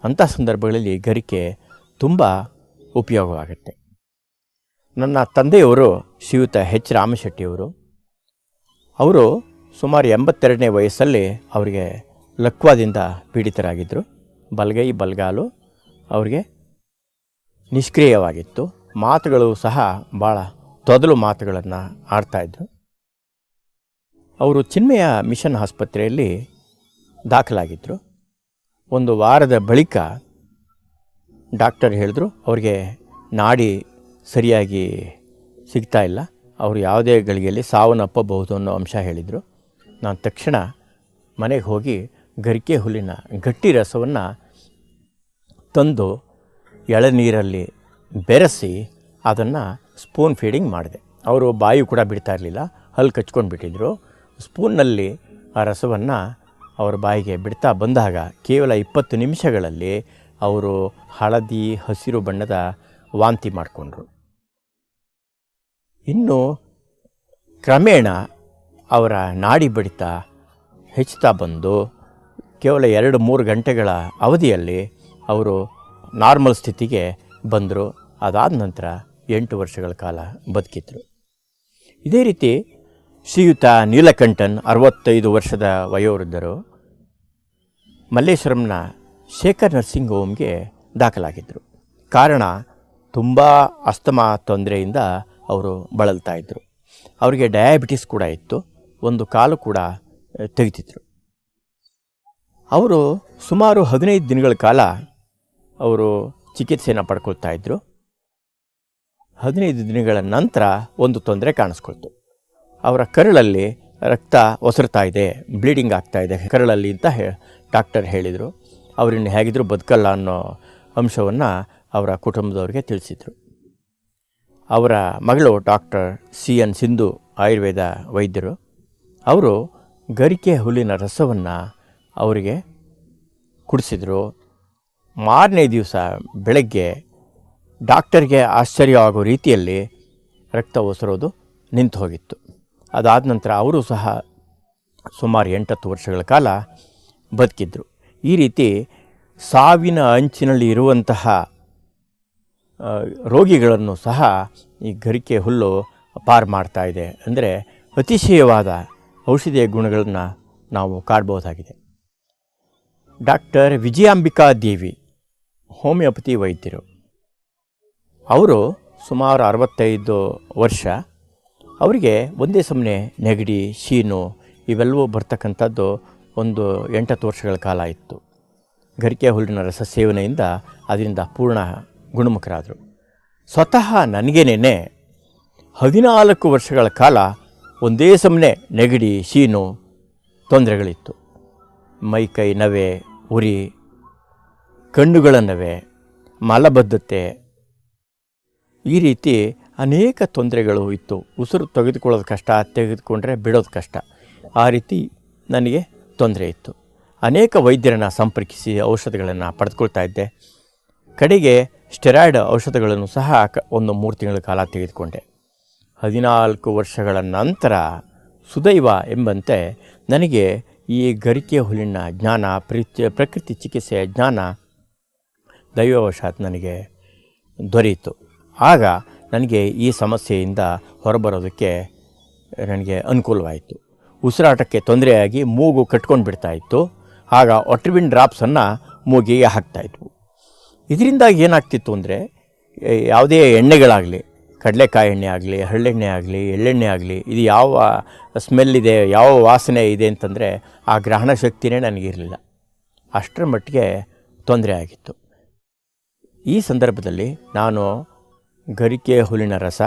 ಅಂಥ ಸಂದರ್ಭಗಳಲ್ಲಿ ಗರಿಕೆ ತುಂಬ ಉಪಯೋಗವಾಗುತ್ತೆ. ನನ್ನ ತಂದೆಯವರು ಶ್ರೀಯುತ ಎಚ್ ರಾಮಶೆಟ್ಟಿಯವರು, ಅವರು ಸುಮಾರು 82ನೇ ವಯಸ್ಸಲ್ಲಿ ಅವರಿಗೆ ಲಕ್ವಾದಿಂದ ಪೀಡಿತರಾಗಿದ್ದರು. ಬಲಗೈ ಬಲಗಾಲು ಅವರಿಗೆ ನಿಷ್ಕ್ರಿಯವಾಗಿತ್ತು. ಮಾತುಗಳು ಸಹ ಭಾಳ ತೊದಲು ಮಾತುಗಳನ್ನು ಆಡ್ತಾಯಿದ್ರು. ಅವರು ಚಿನ್ಮಯ ಮಿಷನ್ ಆಸ್ಪತ್ರೆಯಲ್ಲಿ ದಾಖಲಾಗಿದ್ದರು. ಒಂದು ವಾರದ ಬಳಿಕ ಡಾಕ್ಟರ್ ಹೇಳಿದ್ರು ಅವ್ರಿಗೆ ನಾಡಿ ಸರಿಯಾಗಿ ಸಿಗ್ತಾ ಇಲ್ಲ, ಅವರು ಯಾವುದೇ ಗಳಿಗೆಯಲ್ಲಿ ಸಾವನ್ನಪ್ಪಬಹುದು ಅನ್ನೋ ಅಂಶ ಹೇಳಿದರು. ನಾನು ತಕ್ಷಣ ಮನೆಗೆ ಹೋಗಿ ಗರಿಕೆ ಹುಲ್ಲಿನ ಗಟ್ಟಿ ರಸವನ್ನು ತಂದು ಎಳನೀರಲ್ಲಿ ಬೆರೆಸಿ ಅದನ್ನು ಸ್ಪೂನ್ ಫೀಡಿಂಗ್ ಮಾಡಿದೆ. ಅವರು ಬಾಯಿ ಕೂಡ ಬಿಡ್ತಾ ಇರಲಿಲ್ಲ, ಹಲ್ಲು ಕಚ್ಕೊಂಡು ಬಿಟ್ಟಿದ್ರು. ಸ್ಪೂನ್ನಲ್ಲಿ ಆ ರಸವನ್ನು ಅವರ ಬಾಯಿಗೆ ಬಿಡ್ತಾ ಬಂದಾಗ ಕೇವಲ 20 ನಿಮಿಷಗಳಲ್ಲಿ ಅವರು ಹಳದಿ ಹಸಿರು ಬಣ್ಣದ ವಾಂತಿ ಮಾಡಿಕೊಂಡ್ರು. ಇನ್ನು ಕ್ರಮೇಣ ಅವರ ನಾಡಿ ಬಡಿತ ಹೆಚ್ಚುತ್ತಾ ಬಂದು ಕೇವಲ 2-3 ಗಂಟೆಗಳ ಅವಧಿಯಲ್ಲಿ ಅವರು ನಾರ್ಮಲ್ ಸ್ಥಿತಿಗೆ ಬಂದರು. ಅದಾದ ನಂತರ 8 ವರ್ಷಗಳ ಕಾಲ ಬದುಕಿದ್ರು. ಇದೇ ರೀತಿ ಶ್ರೀಯುತ ನೀಲಕಂಠನ್ 65 ವರ್ಷದ ವಯೋವೃದ್ಧರು ಮಲ್ಲೇಶ್ವರಂನ ಶೇಖರ್ ನರ್ಸಿಂಗ್ ಹೋಮ್ಗೆ ದಾಖಲಾಗಿದ್ದರು. ಕಾರಣ ತುಂಬ ಅಸ್ತಮಾ ತೊಂದರೆಯಿಂದ ಅವರು ಬಳಲ್ತಾ ಇದ್ದರು. ಅವರಿಗೆ ಡಯಾಬಿಟಿಸ್ ಕೂಡ ಇತ್ತು, ಒಂದು ಕಾಲು ಕೂಡ ತೆಗಿತಿದ್ರು. ಅವರು ಸುಮಾರು 15 ದಿನಗಳ ಕಾಲ ಅವರು ಚಿಕಿತ್ಸೆಯನ್ನು ಪಡ್ಕೊಳ್ತಾ ಇದ್ದರು. 15 ದಿನಗಳ ನಂತರ ಒಂದು ತೊಂದರೆ ಕಾಣಿಸ್ಕೊಳ್ತು. ಅವರ ಕರಳಲ್ಲಿ ರಕ್ತ ಒಸರ್ತಾ ಇದೆ, ಬ್ಲೀಡಿಂಗ್ ಆಗ್ತಾ ಇದೆ ಕರಳಲ್ಲಿ ಅಂತ ಡಾಕ್ಟರ್ ಹೇಳಿದರು. ಅವರಿನ್ನು ಹೇಗಿದ್ದರೂ ಬದುಕಲ್ಲ ಅನ್ನೋ ಅಂಶವನ್ನು ಅವರ ಕುಟುಂಬದವರಿಗೆ ತಿಳಿಸಿದರು. ಅವರ ಮಗಳು ಡಾಕ್ಟರ್ CN ಸಿಂಧು ಆಯುರ್ವೇದ ವೈದ್ಯರು, ಅವರು ಗರಿಕೆ ಹುಲ್ಲಿನ ರಸವನ್ನು ಅವರಿಗೆ ಕುಡಿಸಿದರು. ಮಾರನೇ ದಿವಸ ಬೆಳಗ್ಗೆ ಡಾಕ್ಟರ್ಗೆ ಆಶ್ಚರ್ಯವಾಗೋ ರೀತಿಯಲ್ಲಿ ರಕ್ತ ಒಸರೋದು ನಿಂತು ಹೋಗಿತ್ತು. ಅದಾದ ನಂತರ ಅವರು ಸಹ ಸುಮಾರು 8-10 ವರ್ಷಗಳ ಕಾಲ ಬದುಕಿದ್ರು. ಈ ರೀತಿ ಸಾವಿನ ಅಂಚಿನಲ್ಲಿ ಇರುವಂತಹ ರೋಗಿಗಳನ್ನು ಸಹ ಈ ಗರಿಕೆ ಹುಲ್ಲು ಪಾರು ಮಾಡ್ತಾ ಇದೆ. ಅಂದರೆ ಅತಿಶಯವಾದ ಔಷಧೀಯ ಗುಣಗಳನ್ನು ನಾವು ಕಾಣಬಹುದಾಗಿದೆ. ಡಾಕ್ಟರ್ ವಿಜಯಾಂಬಿಕಾ ದೇವಿ ಹೋಮಿಯೋಪತಿ ವೈದ್ಯರು, ಅವರು ಸುಮಾರು 65 ವರ್ಷ. ಅವರಿಗೆ ಒಂದೇ ಸಮನೆ ನೆಗಡಿ, ಶೀನು ಇವೆಲ್ಲವೂ ಬರ್ತಕ್ಕಂಥದ್ದು ಒಂದು 8-10 ವರ್ಷಗಳ ಕಾಲ ಇತ್ತು. ಗರಿಕೆ ಹುಲ್ಲಿನ ರಸ ಸೇವನೆಯಿಂದ ಅದರಿಂದ ಪೂರ್ಣ ಗುಣಮುಖರಾದರು. ಸ್ವತಃ ನನಗೇನೆ 14 ವರ್ಷಗಳ ಕಾಲ ಒಂದೇ ಸಮನೆ ನೆಗಡಿ, ಶೀನು ತೊಂದರೆಗಳಿತ್ತು. ಮೈಕೈ ನವೆ, ಉರಿ, ಕಣ್ಣುಗಳ ನವೆ, ಮಲಬದ್ಧತೆ, ಈ ರೀತಿ ಅನೇಕ ತೊಂದರೆಗಳು ಇತ್ತು. ಉಸಿರು ತೆಗೆದುಕೊಳ್ಳೋದು ಕಷ್ಟ, ತೆಗೆದುಕೊಂಡ್ರೆ ಬಿಡೋದು ಕಷ್ಟ, ಆ ರೀತಿ ನನಗೆ ತೊಂದರೆ ಇತ್ತು. ಅನೇಕ ವೈದ್ಯರನ್ನು ಸಂಪರ್ಕಿಸಿ ಔಷಧಿಗಳನ್ನು ಪಡೆದುಕೊಳ್ತಾ ಇದ್ದೆ. ಕಡೆಗೆ ಸ್ಟೆರಾಯ್ಡ್ ಔಷಧಗಳನ್ನು ಸಹ ಒಂದು 3 ತಿಂಗಳ ಕಾಲ ತೆಗೆದುಕೊಂಡೆ. 14 ವರ್ಷಗಳ ನಂತರ ಸುದೈವ ಎಂಬಂತೆ ನನಗೆ ಈ ಗರಿಕೆ ಹುಲ್ಲಿನ ಜ್ಞಾನ, ಪ್ರಕೃತಿ ಚಿಕಿತ್ಸೆಯ ಜ್ಞಾನ ದೈವವಶಾತ್ ನನಗೆ ದೊರೆಯಿತು. ಆಗ ನನಗೆ ಈ ಸಮಸ್ಯೆಯಿಂದ ಹೊರಬರೋದಕ್ಕೆ ನನಗೆ ಅನುಕೂಲವಾಯಿತು. ಉಸಿರಾಟಕ್ಕೆ ತೊಂದರೆಯಾಗಿ ಮೂಗು ಕಟ್ಕೊಂಡು ಬಿಡ್ತಾಯಿತ್ತು. ಆಗ ಒಟ್ರಿಬಿನ್ ಡ್ರಾಪ್ಸನ್ನು ಮೂಗಿಗೆ ಹಾಕ್ತಾಯಿದ್ವು. ಇದರಿಂದಾಗಿ ಏನಾಗ್ತಿತ್ತು ಅಂದರೆ, ಯಾವುದೇ ಎಣ್ಣೆಗಳಾಗಲಿ, ಕಡಲೆಕಾಯಿ ಎಣ್ಣೆ ಆಗಲಿ, ಹರಳೆಣ್ಣೆ ಆಗಲಿ, ಎಳ್ಳೆಣ್ಣೆ ಆಗಲಿ, ಇದು ಯಾವ ಸ್ಮೆಲ್ ಇದೆ, ಯಾವ ವಾಸನೆ ಇದೆ ಅಂತಂದರೆ ಆ ಗ್ರಹಣ ಶಕ್ತಿಯೇ ನನಗಿರಲಿಲ್ಲ. ಅಷ್ಟರ ಮಟ್ಟಿಗೆ ತೊಂದರೆ ಆಗಿತ್ತು. ಈ ಸಂದರ್ಭದಲ್ಲಿ ನಾನು ಗರಿಕೆ ಹುಲ್ಲಿನ ರಸ,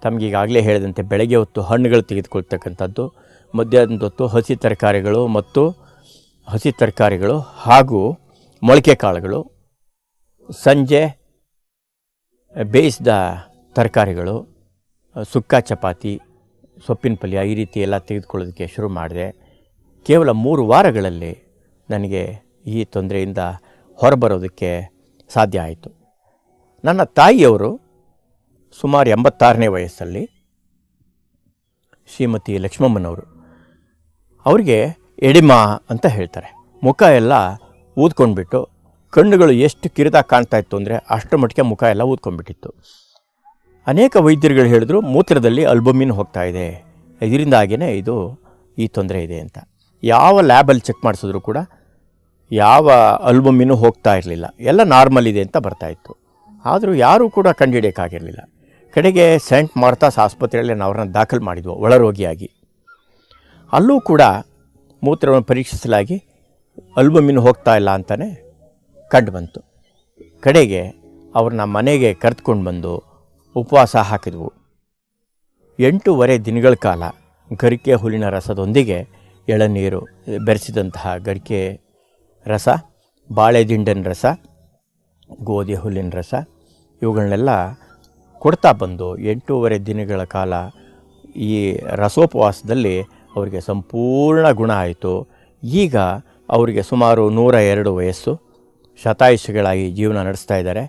ತಮಗೀಗಾಗಲೇ ಹೇಳಿದಂತೆ ಬೆಳಗ್ಗೆ ಹೊತ್ತು ಹಣ್ಣುಗಳು ತೆಗೆದುಕೊಳ್ತಕ್ಕಂಥದ್ದು, ಮಧ್ಯಾಹ್ನದ ಹೊತ್ತು ಹಸಿ ತರಕಾರಿಗಳು ಹಾಗೂ ಮೊಳಕೆ ಕಾಳುಗಳು, ಸಂಜೆ ಬೇಯಿಸಿದ ತರಕಾರಿಗಳು, ಸುಕ್ಕ ಚಪಾತಿ, ಸೊಪ್ಪಿನ ಪಲ್ಯ, ಈ ರೀತಿ ಎಲ್ಲ ತೆಗೆದುಕೊಳ್ಳೋದಕ್ಕೆ ಶುರು ಮಾಡಿದೆ. ಕೇವಲ 3 ವಾರಗಳಲ್ಲಿ ನನಗೆ ಈ ತೊಂದರೆಯಿಂದ ಹೊರಬರೋದಕ್ಕೆ ಸಾಧ್ಯ ಆಯಿತು. ನನ್ನ ತಾಯಿಯವರು ಸುಮಾರು 86ನೇ ವಯಸ್ಸಲ್ಲಿ, ಶ್ರೀಮತಿ ಲಕ್ಷ್ಮಮ್ಮನವರು, ಅವರಿಗೆ ಎಡಿಮಾ ಅಂತ ಹೇಳ್ತಾರೆ. ಮುಖ ಎಲ್ಲ ಊದ್ಕೊಂಡ್ಬಿಟ್ಟು, ಕಣ್ಣುಗಳು ಎಷ್ಟು ಕಿರಿದಾಗಿ ಕಾಣ್ತಾ ಇತ್ತು ಅಂದರೆ ಅಷ್ಟರ ಮಟ್ಟಿಗೆ ಮುಖ ಎಲ್ಲ ಊದ್ಕೊಂಡ್ಬಿಟ್ಟಿತ್ತು. ಅನೇಕ ವೈದ್ಯರುಗಳು ಹೇಳಿದ್ರು ಮೂತ್ರದಲ್ಲಿ ಅಲ್ಬುಮಿನ್ ಹೋಗ್ತಾ ಇದೆ, ಇದರಿಂದಾಗಿಯೇ ಈ ತೊಂದರೆ ಇದೆ ಅಂತ. ಯಾವ ಲ್ಯಾಬಲ್ಲಿ ಚೆಕ್ ಮಾಡಿಸಿದ್ರು ಕೂಡ ಯಾವ ಅಲ್ಬುಮಿನೂ ಹೋಗ್ತಾ ಇರಲಿಲ್ಲ, ಎಲ್ಲ ನಾರ್ಮಲ್ ಇದೆ ಅಂತ ಬರ್ತಾಯಿತ್ತು. ಆದರೂ ಯಾರೂ ಕೂಡ ಕಂಡುಹಿಡಿಯೋಕ್ಕಾಗಿರಲಿಲ್ಲ. ಕಡೆಗೆ ಸೆಂಟ್ ಮಾರ್ಥಾಸ್ ಆಸ್ಪತ್ರೆಯಲ್ಲಿ ಅವ್ರನ್ನ ದಾಖಲು ಮಾಡಿದ್ವು ಒಳರೋಗಿಯಾಗಿ. ಅಲ್ಲೂ ಕೂಡ ಮೂತ್ರವನ್ನು ಪರೀಕ್ಷಿಸಲಾಗಿ ಅಲ್ಬುಮಿನ್ ಹೋಗ್ತಾ ಇಲ್ಲ ಅಂತಲೇ ಕಂಡು ಬಂತು. ಕಡೆಗೆ ಅವ್ರನ್ನ ಮನೆಗೆ ಕರೆದುಕೊಂಡು ಬಂದು ಉಪವಾಸ ಹಾಕಿದ್ವು. 8 ದಿನಗಳ ಕಾಲ ಗರಿಕೆ ಹುಲ್ಲಿನ ರಸದೊಂದಿಗೆ ಎಳನೀರು ಬೆರೆಸಿದಂತಹ ಗರಿಕೆ ರಸ, ಬಾಳೆ ದಿಂಡಿನ ರಸ, ಗೋಧಿ ಹುಲ್ಲಿನ ರಸ, ಇವುಗಳನ್ನೆಲ್ಲ ಕೊಡ್ತಾ ಬಂದು 8 ದಿನಗಳ ಕಾಲ ಈ ರಸೋಪವಾಸದಲ್ಲಿ ಅವರಿಗೆ ಸಂಪೂರ್ಣ ಗುಣ ಆಯಿತು. ಈಗ ಅವರಿಗೆ ಸುಮಾರು 102 ವಯಸ್ಸು, ಶತಾಯುಷಿಗಳಾಗಿ ಜೀವನ ನಡೆಸ್ತಾ ಇದ್ದಾರೆ.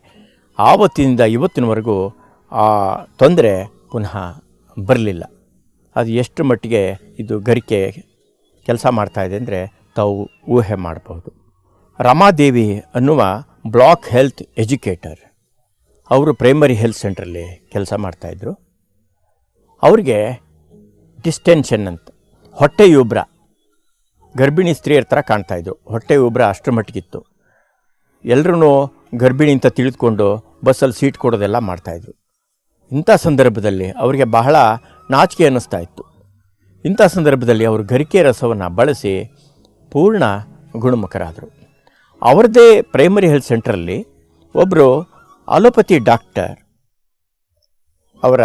ಆವತ್ತಿನಿಂದ ಇವತ್ತಿನವರೆಗೂ ಆ ತೊಂದರೆ ಪುನಃ ಬರಲಿಲ್ಲ. ಅದು ಎಷ್ಟು ಮಟ್ಟಿಗೆ ಇದು ಗರಿಕೆ ಕೆಲಸ ಮಾಡ್ತಾಯಿದೆ ಅಂದರೆ ತಾವು ಊಹೆ ಮಾಡಬಹುದು. ರಮಾದೇವಿ ಅನ್ನುವ ಬ್ಲಾಕ್ ಹೆಲ್ತ್ ಎಜುಕೇಟರ್, ಅವರು ಪ್ರೈಮರಿ ಹೆಲ್ತ್ ಸೆಂಟ್ರಲ್ಲಿ ಕೆಲಸ ಮಾಡ್ತಾಯಿದ್ರು. ಅವ್ರಿಗೆ ಡಿಸ್ಟೆನ್ಷನ್ ಅಂತ, ಹೊಟ್ಟೆಯುಬ್ರ, ಗರ್ಭಿಣಿ ಸ್ತ್ರೀಯರ ಥರ ಕಾಣ್ತಾಯಿದ್ರು. ಹೊಟ್ಟೆಯುಬ್ರ ಅಷ್ಟರ ಮಟ್ಟಿಗಿತ್ತು. ಎಲ್ಲರೂ ಗರ್ಭಿಣಿ ಅಂತ ತಿಳಿದುಕೊಂಡು ಬಸ್ಸಲ್ಲಿ ಸೀಟ್ ಕೊಡೋದೆಲ್ಲ ಮಾಡ್ತಾಯಿದ್ರು. ಇಂಥ ಸಂದರ್ಭದಲ್ಲಿ ಅವರಿಗೆ ಬಹಳ ನಾಚಿಕೆ ಅನ್ನಿಸ್ತಾ ಇತ್ತು. ಇಂಥ ಸಂದರ್ಭದಲ್ಲಿ ಅವರು ಗರಿಕೆ ರಸವನ್ನು ಬಳಸಿ ಪೂರ್ಣ ಗುಣಮುಖರಾದರು. ಅವರದೇ ಪ್ರೈಮರಿ ಹೆಲ್ತ್ ಸೆಂಟ್ರಲ್ಲಿ ಒಬ್ಬರು ಅಲೋಪತಿ ಡಾಕ್ಟರ್, ಅವರ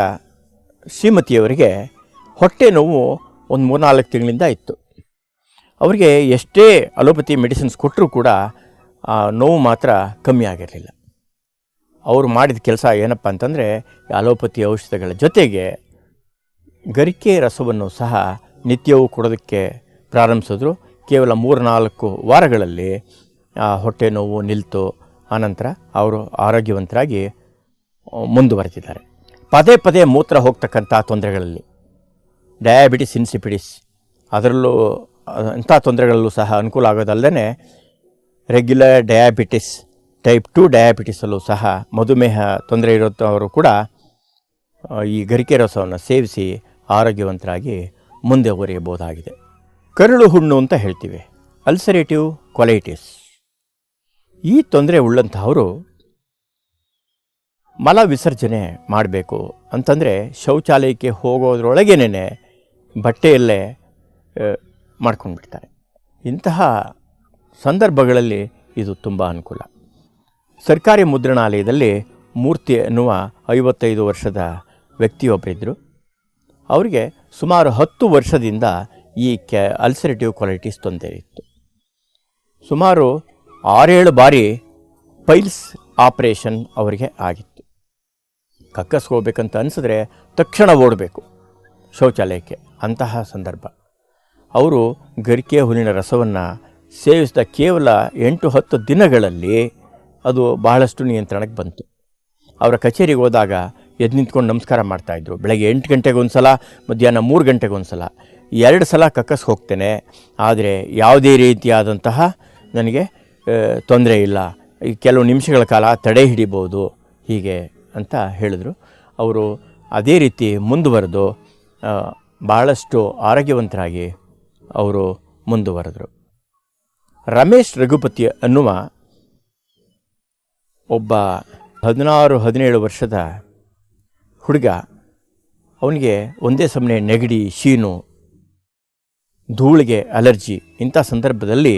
ಶ್ರೀಮತಿಯವರಿಗೆ ಹೊಟ್ಟೆ ನೋವು ಒಂದು 3-4 ತಿಂಗಳಿಂದ ಇತ್ತು. ಅವರಿಗೆ ಎಷ್ಟೇ ಅಲೋಪತಿ ಮೆಡಿಸಿನ್ಸ್ ಕೊಟ್ಟರೂ ಕೂಡ ಆ ನೋವು ಮಾತ್ರ ಕಮ್ಮಿ ಆಗಿರಲಿಲ್ಲ. ಅವರು ಮಾಡಿದ ಕೆಲಸ ಏನಪ್ಪ ಅಂತಂದರೆ, ಅಲೋಪತಿ ಔಷಧಗಳ ಜೊತೆಗೆ ಗರಿಕೆ ರಸವನ್ನು ಸಹ ನಿತ್ಯವೂ ಕೊಡೋದಕ್ಕೆ ಪ್ರಾರಂಭಿಸಿದ್ರು. ಕೇವಲ 3-4 ವಾರಗಳಲ್ಲಿ ಹೊಟ್ಟೆ ನೋವು ನಿಲ್ತು. ಆನಂತರ ಅವರು ಆರೋಗ್ಯವಂತರಾಗಿ ಮುಂದುವರೆದಿದ್ದಾರೆ. ಪದೇ ಮೂತ್ರ ಹೋಗ್ತಕ್ಕಂಥ ತೊಂದರೆಗಳಲ್ಲಿ, ಡಯಾಬಿಟಿಸ್ ಇನ್ಸಿಪಿಡಿಸ್, ಅದರಲ್ಲೂ ಅಂಥ ತೊಂದರೆಗಳಲ್ಲೂ ಸಹ ಅನುಕೂಲ ಆಗೋದಲ್ಲದೆ ರೆಗ್ಯುಲರ್ ಡಯಾಬಿಟಿಸ್, ಟೈಪ್ 2 ಡಯಾಬಿಟಿಸಲ್ಲೂ ಸಹ, ಮಧುಮೇಹ ತೊಂದರೆ ಇರೋಂಥವರು ಕೂಡ ಈ ಗರಿಕೆ ರಸವನ್ನು ಸೇವಿಸಿ ಆರೋಗ್ಯವಂತರಾಗಿ ಮುಂದುವರಿಯಬಹುದಾಗಿದೆ. ಕರುಳು ಹುಣ್ಣು ಅಂತ ಹೇಳ್ತೀವಿ, ಅಲ್ಸರೇಟಿವ್ ಕೊಲೈಟಿಸ್. ಈ ತೊಂದರೆ ಉಳ್ಳಂತಹವರು ಮಲ ವಿಸರ್ಜನೆ ಮಾಡಬೇಕು ಅಂತಂದರೆ ಶೌಚಾಲಯಕ್ಕೆ ಹೋಗೋದ್ರೊಳಗೇನೆ ಬಟ್ಟೆಯಲ್ಲೇ ಮಾಡ್ಕೊಂಡ್ಬಿಡ್ತಾರೆ. ಇಂತಹ ಸಂದರ್ಭಗಳಲ್ಲಿ ಇದು ತುಂಬ ಅನುಕೂಲ. ಸರ್ಕಾರಿ ಮುದ್ರಣಾಲಯದಲ್ಲಿ ಮೂರ್ತಿ ಎನ್ನುವ 55 ವರ್ಷದ ವ್ಯಕ್ತಿಯೊಬ್ಬರಿದ್ದರು. ಅವರಿಗೆ ಸುಮಾರು 10 ವರ್ಷದಿಂದ ಈ ಅಲ್ಸರೇಟಿವ್ ಕೊಲೈಟಿಸ್ ತೊಂದರೆ ಇತ್ತು. ಸುಮಾರು 6-7 ಬಾರಿ ಪೈಲ್ಸ್ ಆಪರೇಷನ್ ಅವರಿಗೆ ಆಗಿತ್ತು. ಕಕ್ಕಸ್ ಹೋಗ್ಬೇಕಂತ ಅನಿಸಿದ್ರೆ ತಕ್ಷಣ ಓಡಬೇಕು ಶೌಚಾಲಯಕ್ಕೆ. ಅಂತಹ ಸಂದರ್ಭ. ಅವರು ಗರಿಕೆ ಹುಲ್ಲಿನ ರಸವನ್ನು ಸೇವಿಸಿದ ಕೇವಲ 8-10 ದಿನಗಳಲ್ಲಿ ಅದು ಬಹಳಷ್ಟು ನಿಯಂತ್ರಣಕ್ಕೆ ಬಂತು. ಅವರ ಕಚೇರಿಗೆ ಹೋದಾಗ ಎದ್ದು ನಿಂತ್ಕೊಂಡು ನಮಸ್ಕಾರ ಮಾಡ್ತಾಯಿದ್ರು. ಬೆಳಗ್ಗೆ 8 ಗಂಟೆಗೆ ಒಂದು ಸಲ, ಮಧ್ಯಾಹ್ನ 3 ಗಂಟೆಗೆ ಒಂದು ಸಲ, 2 ಸಲ ಕಕ್ಕಸ್ ಹೋಗ್ತೇನೆ, ಆದರೆ ಯಾವುದೇ ರೀತಿಯಾದಂತಹ ನನಗೆ ತೊಂದರೆ ಇಲ್ಲ, ಕೆಲವು ನಿಮಿಷಗಳ ಕಾಲ ತಡೆ ಹಿಡಿಬೋದು ಹೀಗೆ ಅಂತ ಹೇಳಿದ್ರು. ಅವರು ಅದೇ ರೀತಿ ಮುಂದುವರೆದು ಬಹಳಷ್ಟು ಆರೋಗ್ಯವಂತರಾಗಿ ಅವರು ಮುಂದುವರೆದರು. ರಮೇಶ್ ರಘುಪತಿ ಅನ್ನುವ ಒಬ್ಬ 16-17 ವರ್ಷದ ಹುಡುಗ, ಅವನಿಗೆ ಒಂದೇ ಸಮನೆ ನೆಗಡಿ, ಶೀನು, ಧೂಳಿಗೆ ಅಲರ್ಜಿ. ಇಂಥ ಸಂದರ್ಭದಲ್ಲಿ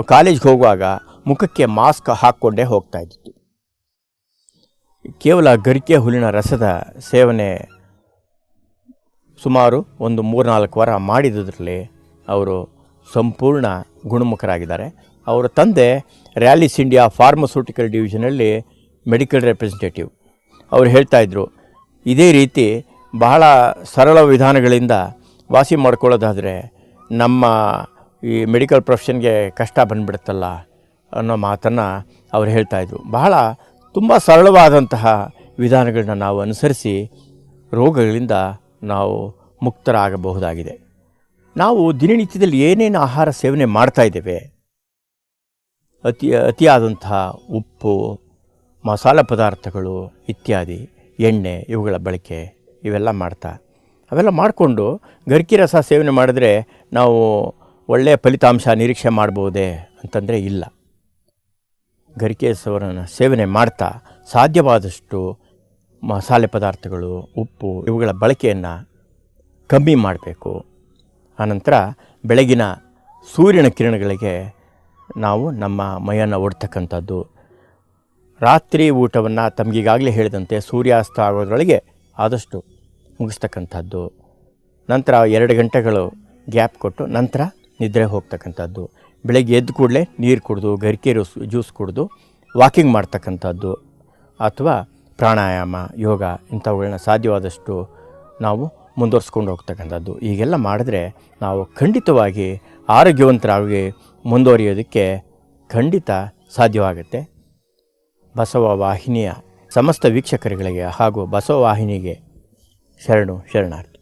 ಕಾಲೇಜ್ಗೆ ಹೋಗುವಾಗ ಮುಖಕ್ಕೆ ಮಾಸ್ಕ್ ಹಾಕ್ಕೊಂಡೇ ಹೋಗ್ತಾ ಇದ್ದಿತ್ತು. ಕೇವಲ ಗರಿಕೆ ಹುಲ್ಲಿನ ರಸದ ಸೇವನೆ ಸುಮಾರು ಒಂದು 3-4 ವಾರ ಮಾಡಿದ್ರಲ್ಲಿ ಅವರು ಸಂಪೂರ್ಣ ಗುಣಮುಖರಾಗಿದ್ದಾರೆ. ಅವರ ತಂದೆ ರ್ಯಾಲಿಸ್ ಇಂಡಿಯಾ ಫಾರ್ಮಸ್ಯೂಟಿಕಲ್ ಡಿವಿಷನಲ್ಲಿ ಮೆಡಿಕಲ್ ರೆಪ್ರೆಸೆಂಟೇಟಿವ್. ಅವರು ಹೇಳ್ತಾಯಿದ್ರು, ಇದೇ ರೀತಿ ಬಹಳ ಸರಳ ವಿಧಾನಗಳಿಂದ ವಾಸಿ ಮಾಡ್ಕೊಳ್ಳೋದಾದರೆ ನಮ್ಮ ಈ ಮೆಡಿಕಲ್ ಪ್ರೊಫೆಷನ್ಗೆ ಕಷ್ಟ ಬಂದುಬಿಡುತ್ತಲ್ಲ ಅನ್ನೋ ಮಾತನ್ನು ಅವ್ರು ಹೇಳ್ತಾಯಿದ್ರು. ತುಂಬ ಸರಳವಾದಂತಹ ವಿಧಾನಗಳನ್ನ ನಾವು ಅನುಸರಿಸಿ ರೋಗಗಳಿಂದ ನಾವು ಮುಕ್ತರಾಗಬಹುದಾಗಿದೆ. ನಾವು ದಿನನಿತ್ಯದಲ್ಲಿ ಏನೇನು ಆಹಾರ ಸೇವನೆ ಮಾಡ್ತಾಯಿದ್ದೇವೆ, ಅತಿಯಾದಂತಹ ಉಪ್ಪು, ಮಸಾಲೆ ಪದಾರ್ಥಗಳು ಇತ್ಯಾದಿ, ಎಣ್ಣೆ, ಇವುಗಳ ಬಳಕೆ ಇವೆಲ್ಲ ಅವೆಲ್ಲ ಮಾಡಿಕೊಂಡು ಗರಿಕೆ ರಸ ಸೇವನೆ ಮಾಡಿದ್ರೆ ನಾವು ಒಳ್ಳೆಯ ಫಲಿತಾಂಶ ನಿರೀಕ್ಷೆ ಮಾಡ್ಬೋದೇ ಅಂತಂದರೆ ಇಲ್ಲ. ಗರಿಕೆ ರಸವನ್ನು ಸೇವನೆ ಮಾಡ್ತಾ ಸಾಧ್ಯವಾದಷ್ಟು ಮಸಾಲೆ ಪದಾರ್ಥಗಳು, ಉಪ್ಪು ಇವುಗಳ ಬಳಕೆಯನ್ನು ಕಮ್ಮಿ ಮಾಡಬೇಕು. ಆನಂತರ ಬೆಳಗಿನ ಸೂರ್ಯನ ಕಿರಣಗಳಿಗೆ ನಾವು ನಮ್ಮ ಮೈಯನ್ನು ಒಡ್ತಕ್ಕಂಥದ್ದು. ರಾತ್ರಿ ಊಟವನ್ನು ತಮಗೀಗಾಗಲೇ ಹೇಳಿದಂತೆ ಸೂರ್ಯಾಸ್ತ ಆಗೋದ್ರೊಳಗೆ ಆದಷ್ಟು ಮುಗಿಸ್ತಕ್ಕಂಥದ್ದು. ನಂತರ 2 ಗಂಟೆಗಳು ಗ್ಯಾಪ್ ಕೊಟ್ಟು ನಂತರ ನಿದ್ರೆ ಹೋಗ್ತಕ್ಕಂಥದ್ದು. ಬೆಳಗ್ಗೆ ಎದ್ದು ಕೂಡಲೇ ನೀರು ಕುಡಿದು, ಗರಿಕೆ ಜ್ಯೂಸ್ ಕುಡಿದು ವಾಕಿಂಗ್ ಮಾಡ್ತಕ್ಕಂಥದ್ದು, ಅಥವಾ ಪ್ರಾಣಾಯಾಮ, ಯೋಗ ಇಂಥವುಗಳನ್ನ ಸಾಧ್ಯವಾದಷ್ಟು ನಾವು ಮುಂದುವರ್ಸ್ಕೊಂಡು ಹೋಗ್ತಕ್ಕಂಥದ್ದು. ಹೀಗೆಲ್ಲ ಮಾಡಿದ್ರೆ ನಾವು ಖಂಡಿತವಾಗಿ ಆರೋಗ್ಯವಂತರಾಗಿ ಮುಂದುವರಿಯೋದಕ್ಕೆ ಖಂಡಿತ ಸಾಧ್ಯವಾಗುತ್ತೆ. ಬಸವ ವಾಹಿನಿಯ ಸಮಸ್ತ ವೀಕ್ಷಕರುಗಳಿಗೆ ಹಾಗೂ ಬಸವ ವಾಹಿನಿಗೆ ಶರಣಾರ್ಥಿ.